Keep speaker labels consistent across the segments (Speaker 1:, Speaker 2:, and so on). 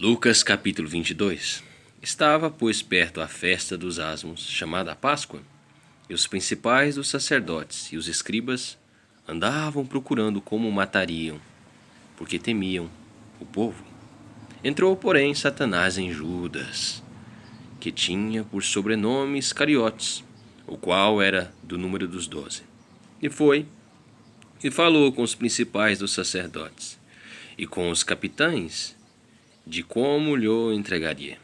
Speaker 1: Lucas capítulo 22. Estava, pois, perto a festa dos Asmos, chamada Páscoa, e os principais dos sacerdotes e os escribas andavam procurando como o matariam, porque temiam o povo. Entrou, porém, Satanás em Judas, que tinha por sobrenome Iscariotes, o qual era do número dos 12. E foi, e falou com os principais dos sacerdotes, e com os capitães, de como lhe entregaria,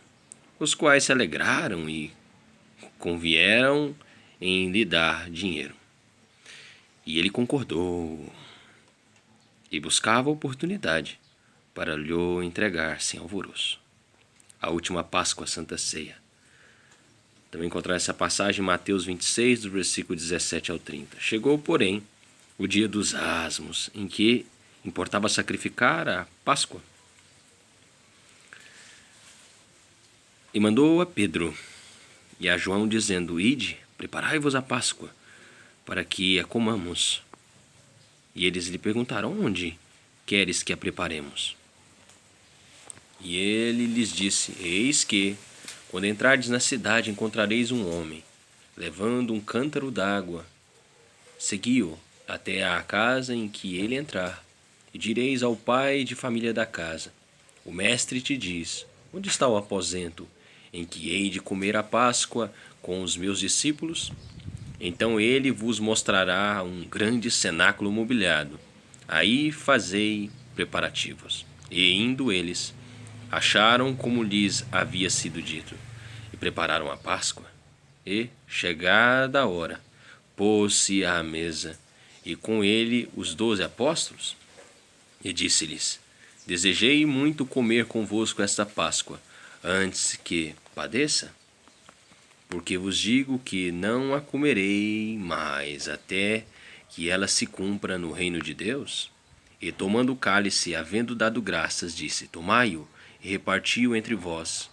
Speaker 1: os quais se alegraram e convieram em lhe dar dinheiro. E ele concordou, e buscava oportunidade para lhe entregar sem alvoroço. A última Páscoa, a Santa Ceia. Também encontrar essa passagem em Mateus 26, do versículo 17 ao 30. Chegou, porém, o dia dos Asmos, em que importava sacrificar a Páscoa. E mandou a Pedro e a João, dizendo: Ide, preparai-vos a Páscoa, para que a comamos. E eles lhe perguntaram: Onde queres que a preparemos? E ele lhes disse: Eis que, quando entrardes na cidade, encontrareis um homem, levando um cântaro d'água. Segui-o até à casa em que ele entrar, e direis ao pai de família da casa: O mestre te diz: Onde está o aposento em que hei de comer a Páscoa com os meus discípulos? Então ele vos mostrará um grande cenáculo mobiliado. Aí fazei preparativos. E indo eles, acharam como lhes havia sido dito, e prepararam a Páscoa. E, chegada a hora, pôs-se à mesa, e com ele os 12 apóstolos. E disse-lhes: Desejei muito comer convosco esta Páscoa, antes que padeça, porque vos digo que não a comerei mais até que ela se cumpra no reino de Deus. E tomando o cálice, havendo dado graças, disse: Tomai-o e reparti-o entre vós,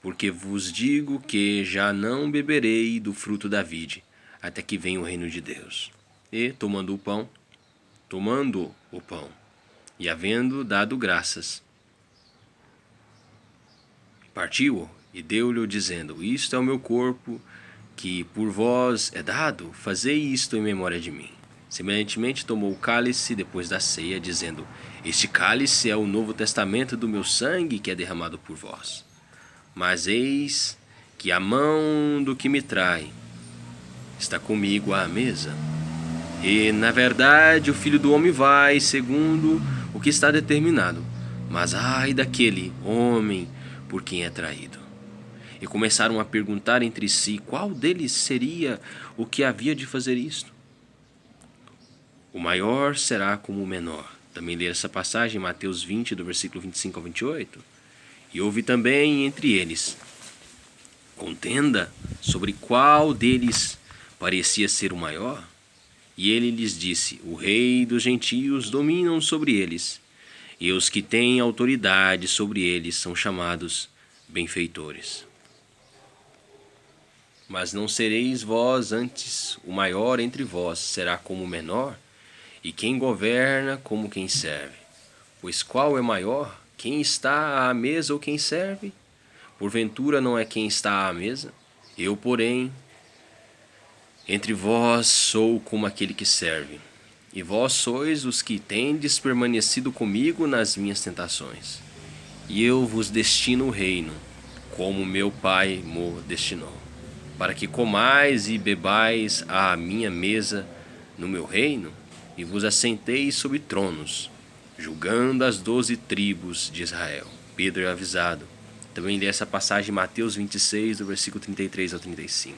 Speaker 1: porque vos digo que já não beberei do fruto da vide, até que venha o reino de Deus. E tomando o pão, e havendo dado graças, partiu-o e deu-lhe, dizendo: Isto é o meu corpo, que por vós é dado, fazei isto em memória de mim. Semelhantemente tomou o cálice depois da ceia, dizendo: Este cálice é o novo testamento do meu sangue, que é derramado por vós. Mas eis que a mão do que me trai está comigo à mesa. E, na verdade, o Filho do Homem vai segundo o que está determinado, mas ai daquele homem por quem é traído. E começaram a perguntar entre si qual deles seria o que havia de fazer isto. O maior será como o menor. Também ler essa passagem em Mateus 20, do versículo 25 ao 28. E houve também entre eles contenda sobre qual deles parecia ser o maior. E ele lhes disse: O rei dos gentios dominam sobre eles, e os que têm autoridade sobre eles são chamados benfeitores. Mas não sereis vós antes o maior entre vós, será como o menor, e quem governa como quem serve. Pois qual é maior, quem está à mesa ou quem serve? Porventura não é quem está à mesa? Eu, porém, entre vós sou como aquele que serve. E vós sois os que tendes permanecido comigo nas minhas tentações. E eu vos destino o reino, como meu Pai mo destinou, para que comais e bebais à minha mesa no meu reino, e vos assenteis sobre tronos, julgando as 12 tribos de Israel. Pedro é avisado. Também lê essa passagem em Mateus 26, do versículo 33 ao 35.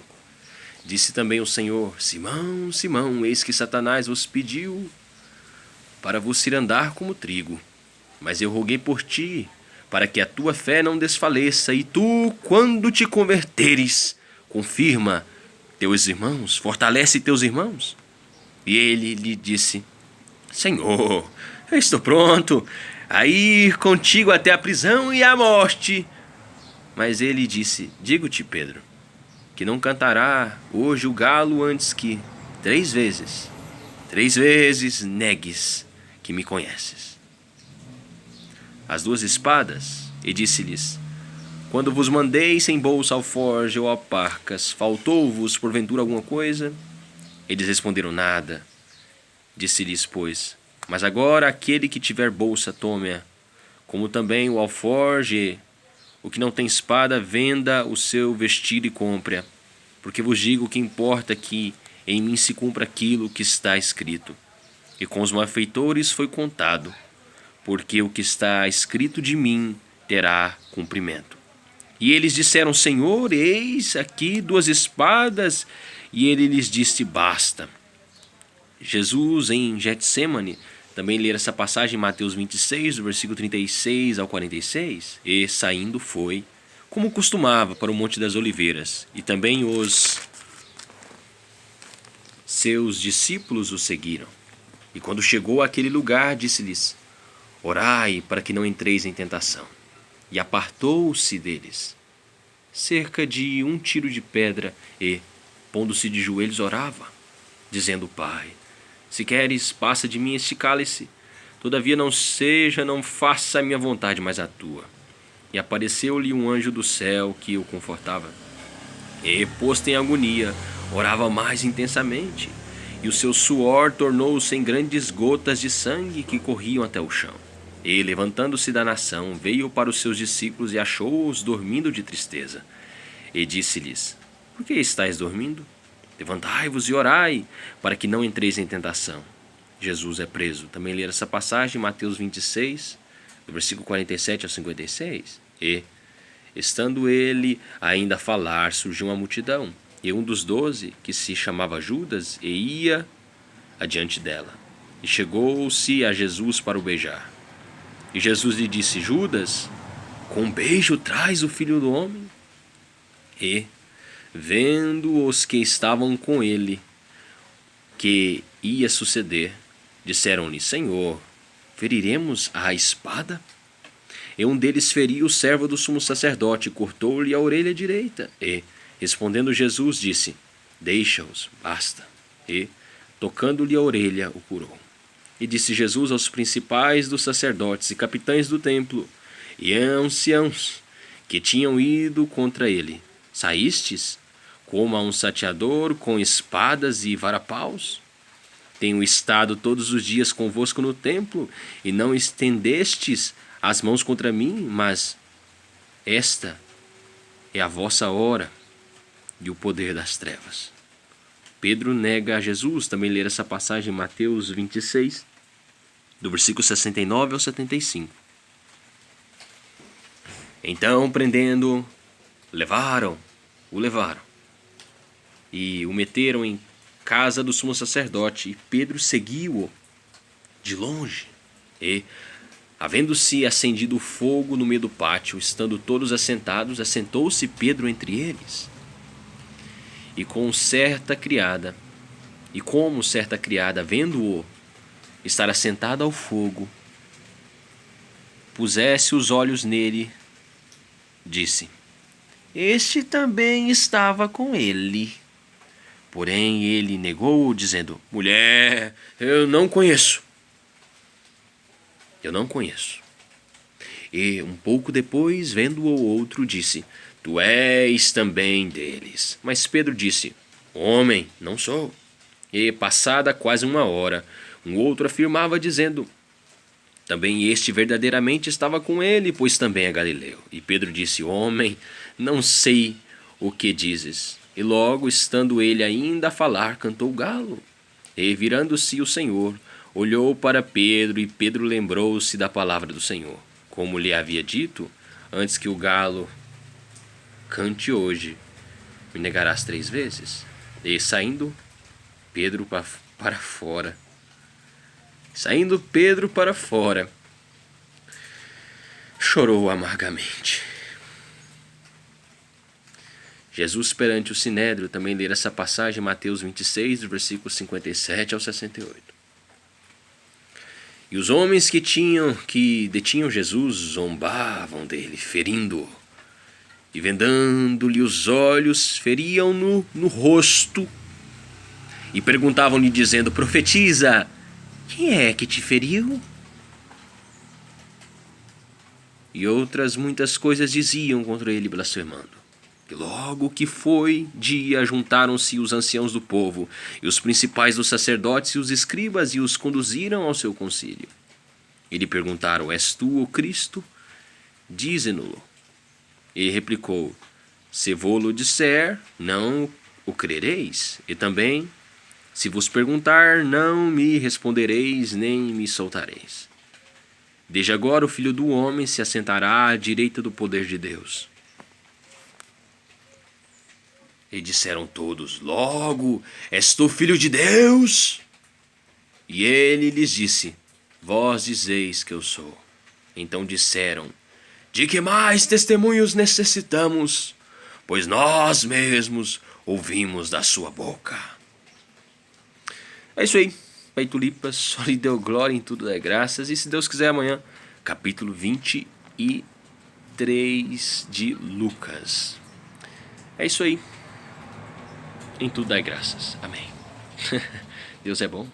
Speaker 1: Disse também o Senhor: Simão, Simão, eis que Satanás vos pediu para vos cirandar como trigo. Mas eu roguei por ti, para que a tua fé não desfaleça, e tu, quando te converteres, confirma teus irmãos, fortalece teus irmãos. E ele lhe disse: Senhor, eu estou pronto a ir contigo até a prisão e a morte. Mas ele disse: Digo-te, Pedro, que não cantará hoje o galo antes que 3 vezes negues que me conheces. As 2 espadas e disse-lhes: Quando vos mandei sem bolsa, alforje ou alparcas, faltou-vos porventura alguma coisa? Eles responderam: Nada. Disse-lhes, pois: Mas agora aquele que tiver bolsa, tome-a, como também o alforje. O que não tem espada, venda o seu vestido e compre-a. Porque vos digo que importa que em mim se cumpra aquilo que está escrito. E com os malfeitores foi contado, porque o que está escrito de mim terá cumprimento. E eles disseram: Senhor, eis aqui 2 espadas. E ele lhes disse: Basta. Jesus, em Getsêmani, também ler essa passagem em Mateus 26, do versículo 36 ao 46, e saindo foi, como costumava, para o Monte das Oliveiras, e também os seus discípulos o seguiram. E quando chegou àquele lugar, disse-lhes: Orai para que não entreis em tentação. E apartou-se deles cerca de 1 tiro de pedra, e, pondo-se de joelhos, orava, dizendo: Pai, se queres, passa de mim este cálice. Todavia não faça a minha vontade, mas a tua. E apareceu-lhe um anjo do céu que o confortava. E, posto em agonia, orava mais intensamente, e o seu suor tornou-se em grandes gotas de sangue que corriam até o chão. E, levantando-se da nação, veio para os seus discípulos e achou-os dormindo de tristeza. E disse-lhes: Por que estáis dormindo? Levantai-vos e orai, para que não entreis em tentação. Jesus é preso. Também ler essa passagem em Mateus 26, do versículo 47 ao 56. E, estando ele ainda a falar, surgiu uma multidão, e um dos 12, que se chamava Judas, e ia adiante dela. E chegou-se a Jesus para o beijar. E Jesus lhe disse: Judas, com um beijo traz o Filho do Homem? E, vendo os que estavam com ele que ia suceder, disseram-lhe: Senhor, feriremos a espada? E um deles feriu o servo do sumo sacerdote e cortou-lhe a orelha direita. E, respondendo Jesus, disse: Deixa-os, basta. E, tocando-lhe a orelha, o curou. E disse Jesus aos principais dos sacerdotes e capitães do templo e anciãos que tinham ido contra ele: Saístes como a um saqueador com espadas e varapaus? Tenho estado todos os dias convosco no templo, e não estendestes as mãos contra mim, mas esta é a vossa hora e o poder das trevas. Pedro nega a Jesus. Também ler essa passagem em Mateus 26, do versículo 69 ao 75. Então, prendendo, o levaram e o meteram em casa do sumo sacerdote, e Pedro seguiu-o de longe. E, havendo-se acendido fogo no meio do pátio, estando todos assentados, assentou-se Pedro entre eles. E como certa criada, vendo-o estar assentado ao fogo, pusesse os olhos nele, disse: Este também estava com ele. Porém ele negou, dizendo: Mulher, eu não conheço. E um pouco depois, vendo-o outro, disse: Tu és também deles. Mas Pedro disse: Homem, não sou. E, passada quase 1 hora, um outro afirmava, dizendo: Também este verdadeiramente estava com ele, pois também é galileu. E Pedro disse: Homem, não sei o que dizes. E logo, estando ele ainda a falar, cantou o galo. E, virando-se o Senhor, olhou para Pedro, e Pedro lembrou-se da palavra do Senhor, como lhe havia dito: Antes que o galo cante hoje, me negarás 3 vezes. E saindo Pedro para fora, chorou amargamente. Jesus perante o Sinédrio. Também ler essa passagem em Mateus 26, do versículo 57 ao 68. E os homens que detinham Jesus zombavam dele, ferindo-o, e vendando-lhe os olhos, feriam-no no rosto, e perguntavam-lhe, dizendo: Profetiza, quem é que te feriu? e outras muitas coisas diziam contra ele, blasfemando. E logo que foi dia, juntaram-se os anciãos do povo, e os principais dos sacerdotes e os escribas, e os conduziram ao seu concílio. E lhe perguntaram: És tu o Cristo? Dize-no-lo. Ele replicou: Se vô-lo disser, não o crereis. E também, se vos perguntar, não me respondereis, nem me soltareis. Desde agora o Filho do Homem se assentará à direita do poder de Deus. E disseram todos: Logo, és tu Filho de Deus? E ele lhes disse: Vós dizeis que eu sou. Então disseram: De que mais testemunhos necessitamos? Pois nós mesmos ouvimos da sua boca. É isso aí. Pai Tulipas, só lhe deu glória em tudo, dá graças. E se Deus quiser, amanhã, capítulo 23 de Lucas. É isso aí. Em tudo dá graças. Amém. Deus é bom.